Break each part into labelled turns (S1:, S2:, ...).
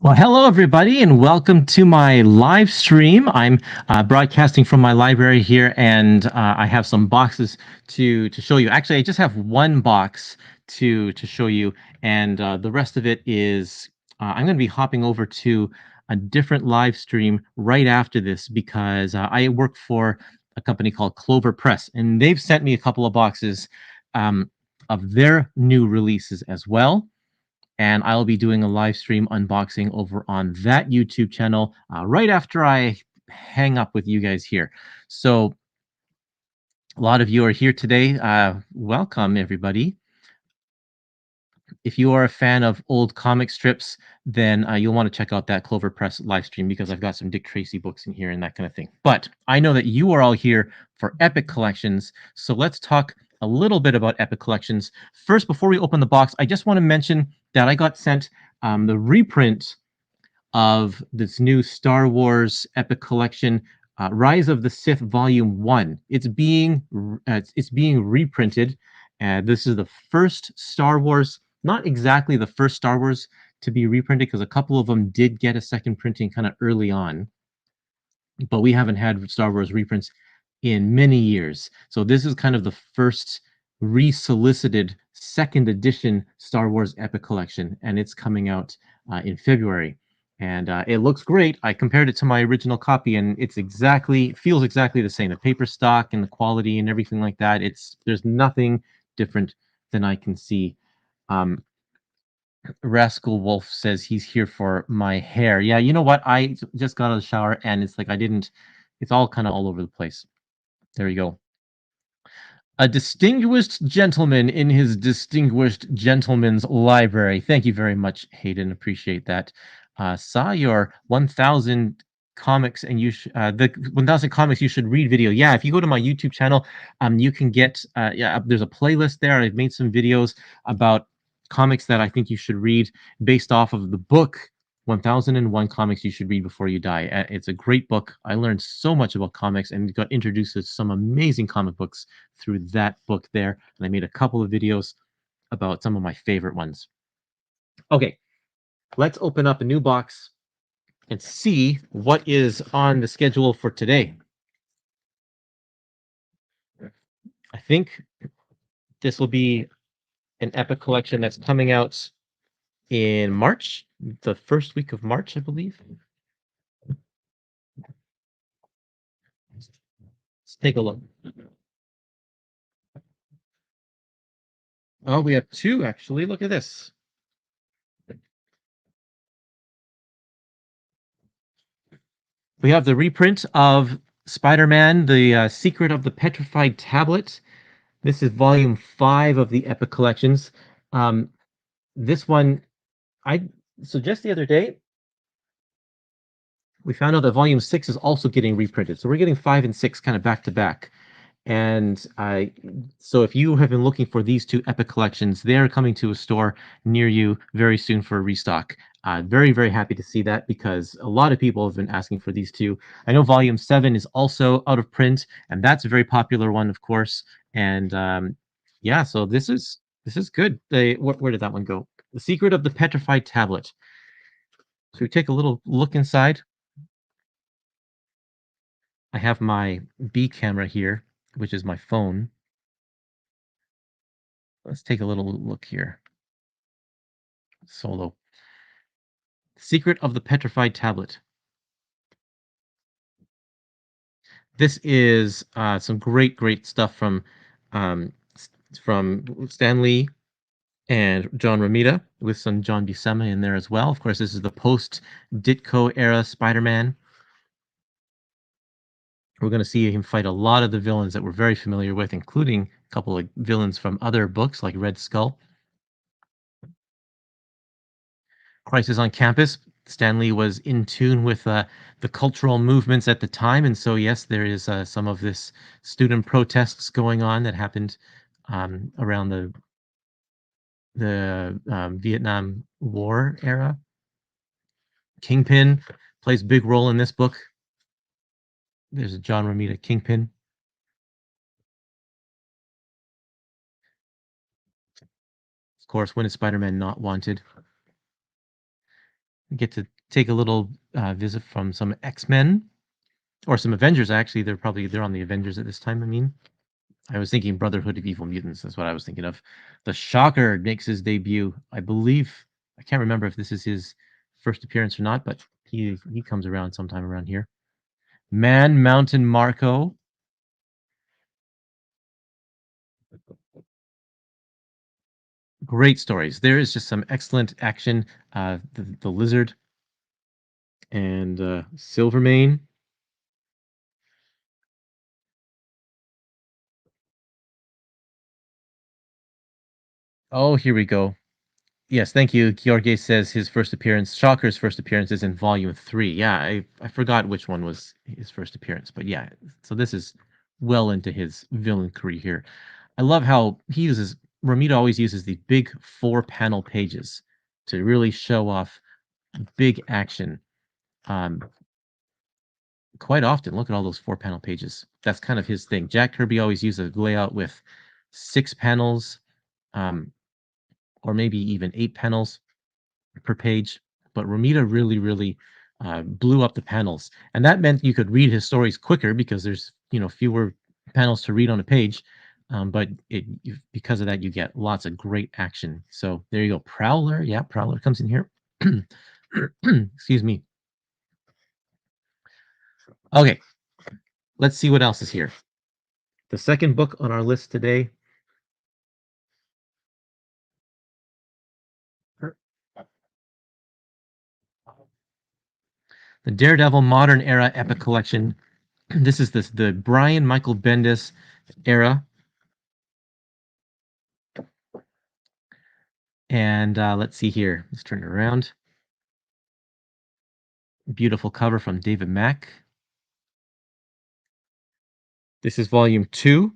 S1: Well, hello everybody, and welcome to my live stream. I'm broadcasting from my library here, and I have some boxes to show you. Actually, I just have one box to show you, and the rest of it is I'm going to be hopping over to a different live stream right after this because I work for a company called Clover Press, and they've sent me a couple of boxes of their new releases as well, and I'll be doing a live stream unboxing over on that YouTube channel right after I hang up with you guys here. So a lot of you are here today. Welcome, everybody. If you are a fan of old comic strips, then you'll want to check out that Clover Press live stream because I've got some Dick Tracy books in here and that kind of thing. But I know that you are all here for Epic Collections, so let's talk a little bit about Epic Collections. First, before we open the box, I just want to mention that I got sent the reprint of this new Star Wars Epic Collection, Rise of the Sith Volume 1. It's being reprinted. This is the first Star Wars, not exactly the first Star Wars to be reprinted, because a couple of them did get a second printing kind of early on, but we haven't had Star Wars reprints in many years. So this is kind of the first resolicited second edition Star Wars Epic Collection, and it's coming out in February. And it looks great. I compared it to my original copy, and feels exactly the same. The paper stock and the quality and everything like that. There's nothing different than I can see. Rascal Wolf says he's here for my hair. Yeah, you know what? I just got out of the shower and it's like it's all kind of all over the place. There you go. A distinguished gentleman in his distinguished gentleman's library. Thank you very much, Hayden. Appreciate that. Saw your 1,000 comics and the 1,000 comics you should read video. Yeah, if you go to my YouTube channel, you can get there's a playlist there. I've made some videos about comics that I think you should read based off of the book 1001 Comics You Should Read Before You Die. It's a great book. I learned so much about comics and got introduced to some amazing comic books through that book there. And I made a couple of videos about some of my favorite ones. Okay, let's open up a new box and see what is on the schedule for today. I think this will be an Epic collection that's coming out in March, the first week of March, I believe. Let's take a look. Oh, we have two, actually. Look at this. We have the reprint of Spider-Man, the Secret of the Petrified Tablet. This is volume 5 of the Epic Collections. This one, so just the other day, we found out that volume 6 is also getting reprinted. So we're getting 5 and 6 kind of back to back. And so if you have been looking for these two Epic collections, they're coming to a store near you very soon for a restock. Very, very happy to see that because a lot of people have been asking for these two. I know Volume 7 is also out of print, and that's a very popular one, of course. And yeah, so this is good. Where did that one go? The Secret of the Petrified Tablet. So we take a little look inside. I have my B camera here, which is my phone. Let's take a little look here. Solo. Secret of the Petrified Tablet. This is some great stuff from Stan Lee and John Romita, with some John Buscema in there as well. Of course, this is the post-Ditko era Spider-Man. We're going to see him fight a lot of the villains that we're very familiar with, including a couple of villains from other books like Red Skull. Crisis on Campus. Stan Lee was in tune with the cultural movements at the time, and so yes, there is some of this student protests going on that happened around the Vietnam War era. Kingpin plays a big role in this book. There's a John Romita Kingpin. Of course, when is Spider-Man not wanted? We get to take a little visit from some X-Men or some Avengers. Actually, they're on the Avengers at this time. I mean, I was thinking Brotherhood of Evil Mutants. That's what I was thinking of. The Shocker makes his debut. I believe I can't remember if this is his first appearance or not, but he comes around sometime around here. Man Mountain Marco. Great stories. There is just some excellent action. The Lizard and Silvermane. Oh, here we go. Yes, thank you. George says his first appearance, Shocker's first appearance is in volume 3. Yeah, I forgot which one was his first appearance, but yeah, so this is well into his villain career here. I love how Romita always uses the big 4-panel pages to really show off big action. Um, Quite often, look at all those 4-panel pages. That's kind of his thing. Jack Kirby always uses a layout with 6 panels, um, or maybe even 8 panels per page. But Romita really blew up the panels, and that meant you could read his stories quicker because there's fewer panels to read on a page. But because of that, you get lots of great action. So there you go. Prowler, yeah, Prowler comes in here. Excuse me. Okay, let's see what else is here. The second book on our list today. The Daredevil Modern Era Epic Collection. This is the Brian Michael Bendis era. And let's see here. Let's turn it around. Beautiful cover from David Mack. This is volume 2,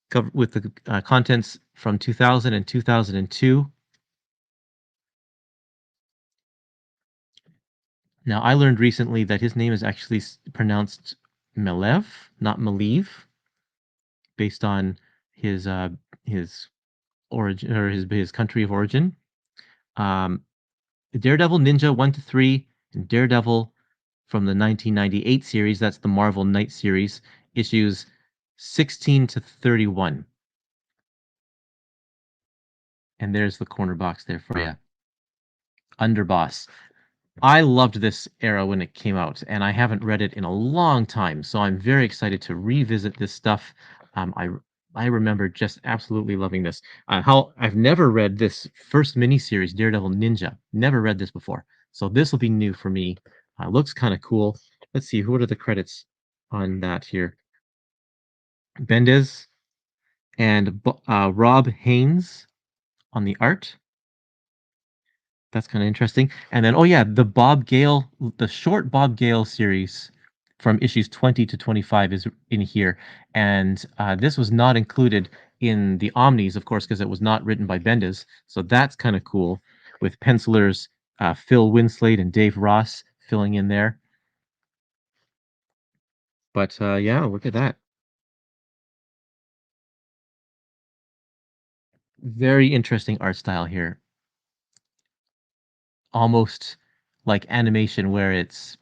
S1: cover with the contents from 2000 and 2002. Now, I learned recently that his name is actually pronounced Melev, not Maleev, based on his origin or his country of origin. Um, Daredevil Ninja 1 to 3 and Daredevil from the 1998 series, that's the Marvel Knight series, issues 16 to 31. And there's the corner box there for you. Underboss. I loved this era when it came out, and I haven't read it in a long time, so I'm very excited to revisit this stuff. I remember just absolutely loving this. How I've never read this first miniseries, Daredevil Ninja. Never read this before, so this will be new for me. Looks kind of cool. Let's see, what are the credits on that here? Bendis and Rob Haynes on the art. That's kind of interesting. And then, oh yeah, the short Bob Gale series from issues 20 to 25 is in here. And this was not included in the Omnis, of course, because it was not written by Bendis. So that's kind of cool with pencilers Phil Winslade and Dave Ross filling in there. But yeah, look at that. Very interesting art style here. Almost like animation where it's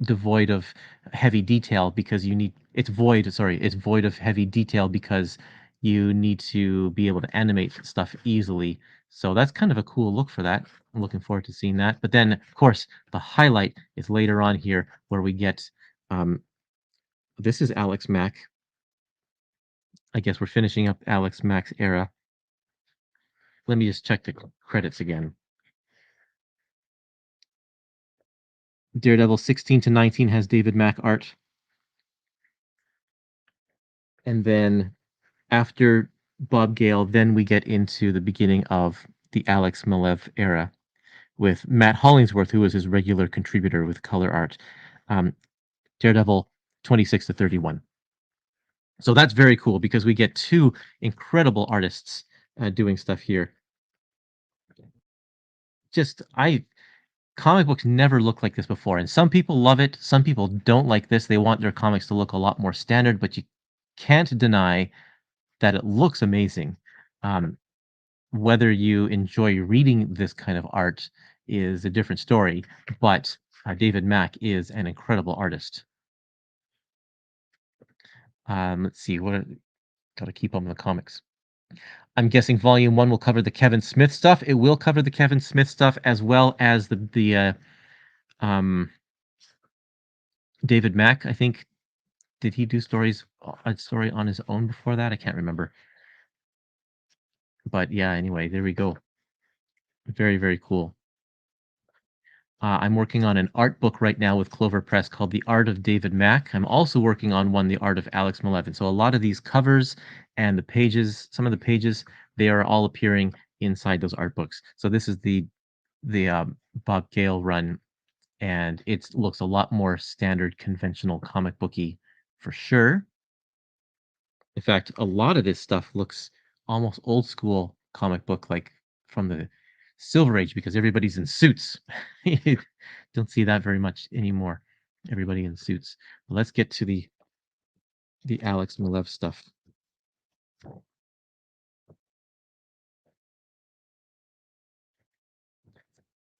S1: devoid of heavy detail because it's void of heavy detail because you need to be able to animate stuff easily. So that's kind of a cool look for that. I'm looking forward to seeing that. But then, of course, the highlight is later on here where we get um, this is Alex Mack. I guess we're finishing up Alex Mack's era. Let me just check the credits again. Daredevil 16 to 19 has David Mack art. And then after Bob Gale, then we get into the beginning of the Alex Malev era with Matt Hollingsworth, who was his regular contributor with color art. Um, Daredevil 26 to 31. So that's very cool because we get two incredible artists doing stuff here. Just I Comic books never looked like this before, and some people love it. Some people don't like this. They want their comics to look a lot more standard, but you can't deny that it looks amazing. Um, Whether you enjoy reading this kind of art is a different story, but David Mack is an incredible artist. Let's see, got to keep up with the comics. I'm guessing Volume 1 will cover the Kevin Smith stuff. It will cover the Kevin Smith stuff as well as the um, David Mack. I think, did he do a story on his own before that? I can't remember. But yeah, anyway, there we go. Very, very cool. I'm working on an art book right now with Clover Press called The Art of David Mack. I'm also working on one, The Art of Alex Malevin. So a lot of these covers and the pages, some of the pages, they are all appearing inside those art books. So this is the Bob Gale run, and it looks a lot more standard, conventional comic booky for sure. In fact, a lot of this stuff looks almost old school comic book, like from the Silver Age, because everybody's in suits. You don't see that very much anymore. Everybody in suits. But let's get to the Alex Malev stuff.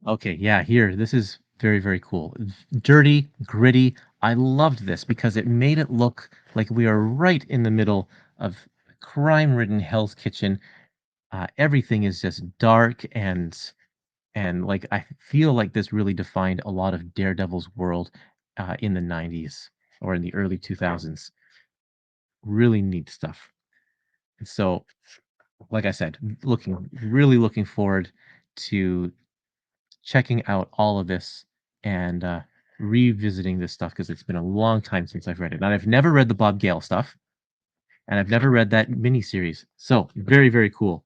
S1: Okay, yeah, here, this is very, very cool. Dirty, gritty. I loved this because it made it look like we are right in the middle of crime-ridden Hell's Kitchen. Everything is just dark and like I feel like this really defined a lot of Daredevil's world in the 90s or in the early 2000s. Really neat stuff. And so, like I said, really looking forward to checking out all of this and revisiting this stuff because it's been a long time since I've read it. And I've never read the Bob Gale stuff, and I've never read that miniseries. So very, very cool.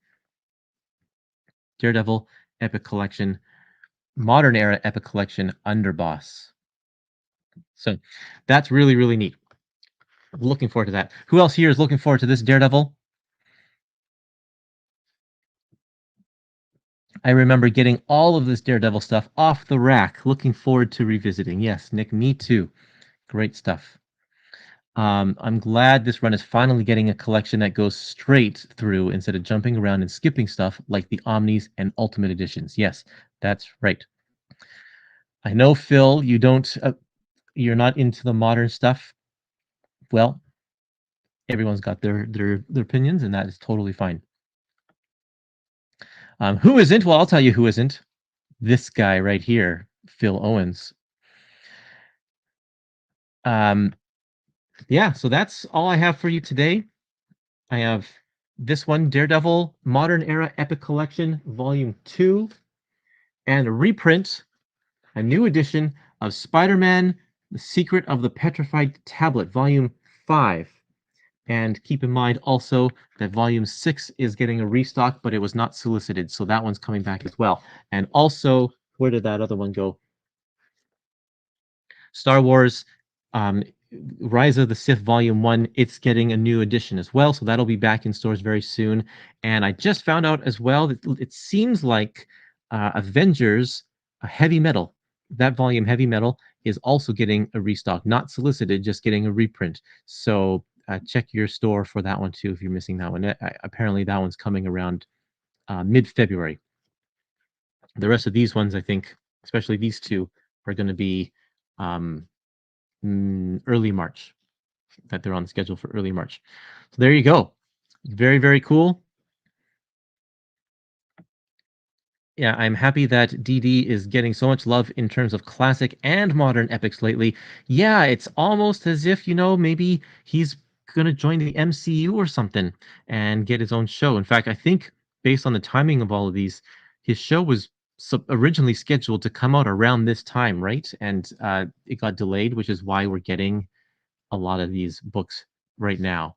S1: Daredevil Epic Collection, Modern Era Epic Collection, Underboss. So that's really, really neat. Looking forward to that. Who else here is looking forward to this Daredevil? I remember getting all of this Daredevil stuff off the rack. Looking forward to revisiting. Yes, Nick, me too. Great stuff. I'm glad this run is finally getting a collection that goes straight through instead of jumping around and skipping stuff like the Omnis and Ultimate Editions. Yes, that's right. I know, Phil, you're not into the modern stuff. Well, everyone's got their opinions, and that is totally fine. Who isn't? Well, I'll tell you who isn't. This guy right here, Phil Owens. Um, yeah, so that's all I have for you today. I have this one, Daredevil Modern Era Epic Collection, Volume 2, and a reprint, a new edition of Spider-Man, The Secret of the Petrified Tablet, Volume 5. And keep in mind also that Volume 6 is getting a restock, but it was not solicited, so that one's coming back as well. And also, where did that other one go? Star Wars um, Rise of the Sith Volume 1, it's getting a new edition as well, so that'll be back in stores very soon. And I just found out as well that it seems like Avengers Heavy Metal, that volume Heavy Metal, is also getting a restock, not solicited, just getting a reprint. So check your store for that one too if you're missing that one. Apparently that one's coming around mid-February. The rest of these ones, I think, especially these two, are going to be um, early March, that they're on the schedule for early March. So there you go. Very, very cool. Yeah, I'm happy that DD is getting so much love in terms of classic and modern epics lately. Yeah, it's almost as if, maybe he's going to join the MCU or something and get his own show. In fact, I think based on the timing of all of these, his show was originally scheduled to come out around this time, right? And it got delayed, which is why we're getting a lot of these books right now.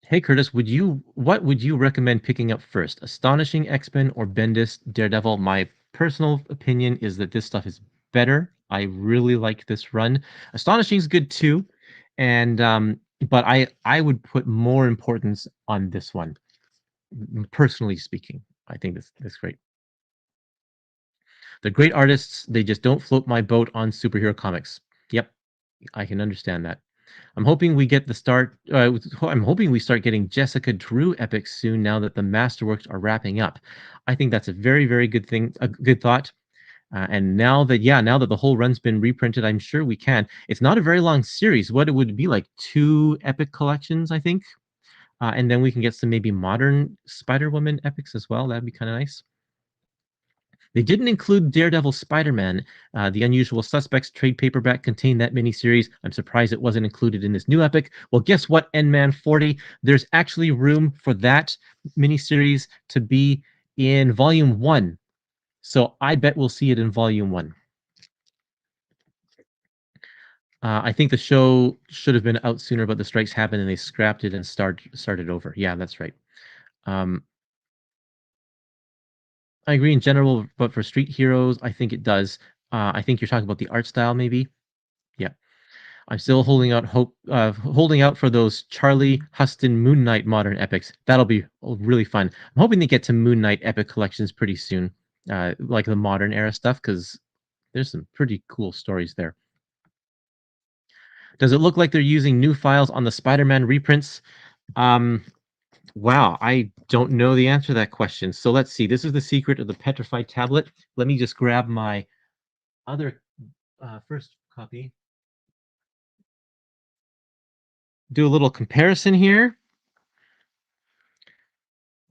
S1: Hey Curtis, what would you recommend picking up first? Astonishing X-Men or Bendis Daredevil? My personal opinion is that this stuff is better. I really like this run. Astonishing is good too, and but I would put more importance on this one. Personally speaking, I think this great. They're great artists. They just don't float my boat on superhero comics. Yep, I can understand that. I'm hoping we get the start. I'm hoping we start getting Jessica Drew epics soon. Now that the Masterworks are wrapping up, I think that's a very, very good thing. A good thought. And now that the whole run's been reprinted, I'm sure we can. It's not a very long series. What it would be like 2 epic collections, I think. And then we can get some maybe modern Spider-Woman epics as well. That'd be kind of nice. They didn't include Daredevil Spider-Man. The Unusual Suspects trade paperback contained that miniseries. I'm surprised it wasn't included in this new epic. Well, guess what, N-Man 40? There's actually room for that miniseries to be in Volume 1. So I bet we'll see it in Volume 1. I think the show should have been out sooner, but the strikes happened and they scrapped it and started over. Yeah, that's right. Um, I agree in general, but for Street Heroes, I think it does. I think you're talking about the art style, maybe. Yeah, I'm still holding out for those Charlie Huston Moon Knight modern epics. That'll be really fun. I'm hoping they get to Moon Knight epic collections pretty soon, like the modern era stuff, because there's some pretty cool stories there. Does it look like they're using new files on the Spider-Man reprints? Um, Wow, I don't know the answer to that question. So let's see. This is the secret of the petrified tablet. Let me just grab my other first copy. Do a little comparison here.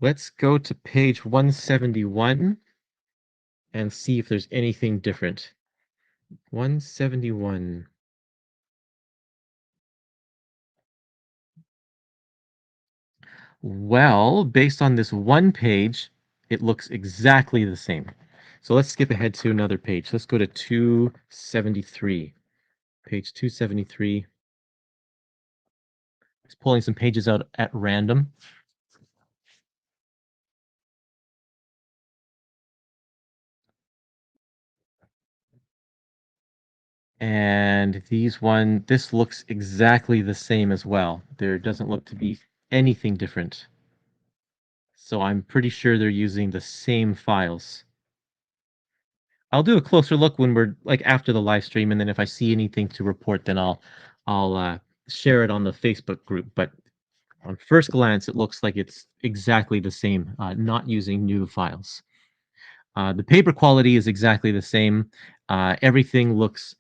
S1: Let's go to page 171 and see if there's anything different. 171. Well, based on this one page, it looks exactly the same. So let's skip ahead to another page. Let's go to 273. Page 273. It's pulling some pages out at random. And this looks exactly the same as well. There doesn't look to be anything different. So I'm pretty sure they're using the same files. I'll do a closer look when we're like after the live stream, and then if I see anything to report, then I'll share it on the Facebook group. But on first glance, it looks like it's exactly the same, not using new files. The paper quality is exactly the same. Everything looks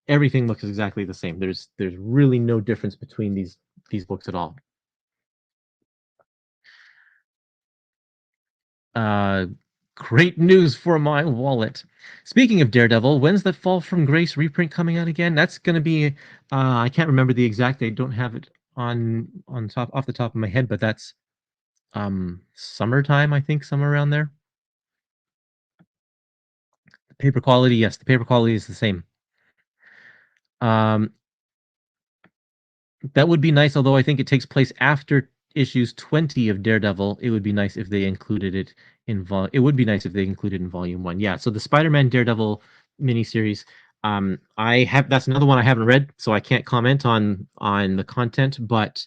S1: exactly the same. There's really no difference between these books at all. Uh, Great news for my wallet. Speaking of Daredevil, when's the Fall from Grace reprint coming out again? That's going to be I can't remember the exact date. Don't have it on top off the top of my head, but that's summertime, I think, somewhere around there. The paper quality, yes, the paper quality is the same. Um, That would be nice, although I think it takes place after issues 20 of Daredevil. It would be nice if they included it in it would be nice if they included in volume 1. Yeah, so the Spider-Man Daredevil miniseries, I have that's another one I haven't read, so I can't comment on the content, but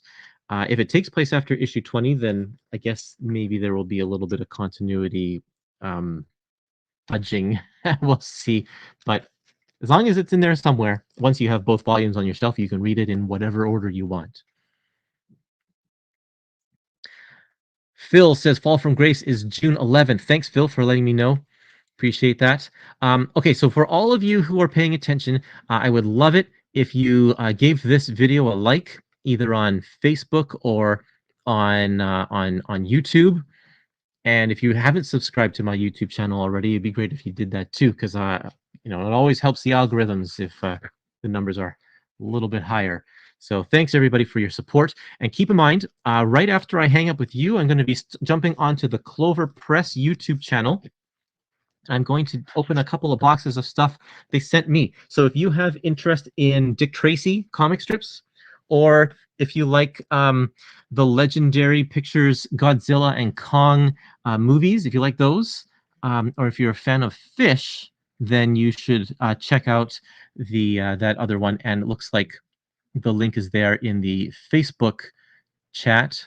S1: if it takes place after issue 20, then I guess maybe there will be a little bit of continuity fudging. We'll see. But as long as it's in there somewhere, once you have both volumes on your shelf, you can read it in whatever order you want. Phil says Fall from Grace is June 11th. Thanks, Phil, for letting me know. Appreciate that. Okay, so for all of you who are paying attention, I would love it if you gave this video a like, either on Facebook or on YouTube. And if you haven't subscribed to my YouTube channel already, it'd be great if you did that too, because it always helps the algorithms if the numbers are a little bit higher. So thanks everybody for your support. And keep in mind, right after I hang up with you, I'm going to be jumping onto the Clover Press YouTube channel. I'm going to open a couple of boxes of stuff they sent me. So if you have interest in Dick Tracy comic strips, or if you like the Legendary Pictures Godzilla and Kong movies, if you like those, or if you're a fan of fish, then you should check out the that other one. And it looks like the link is there in the Facebook chat.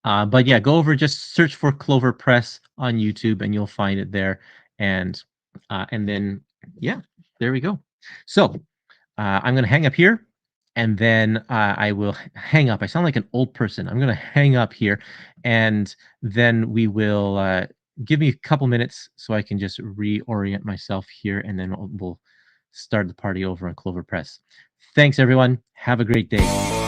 S1: But yeah, go over, just search for Clover Press on YouTube and you'll find it there. And then, yeah, there we go. So I'm going to hang up here, and then I will hang up. I sound like an old person. I'm going to hang up here, and then we will give me a couple minutes so I can just reorient myself here, and then we'll start the party over on Clover Press. Thanks, everyone. Have a great day.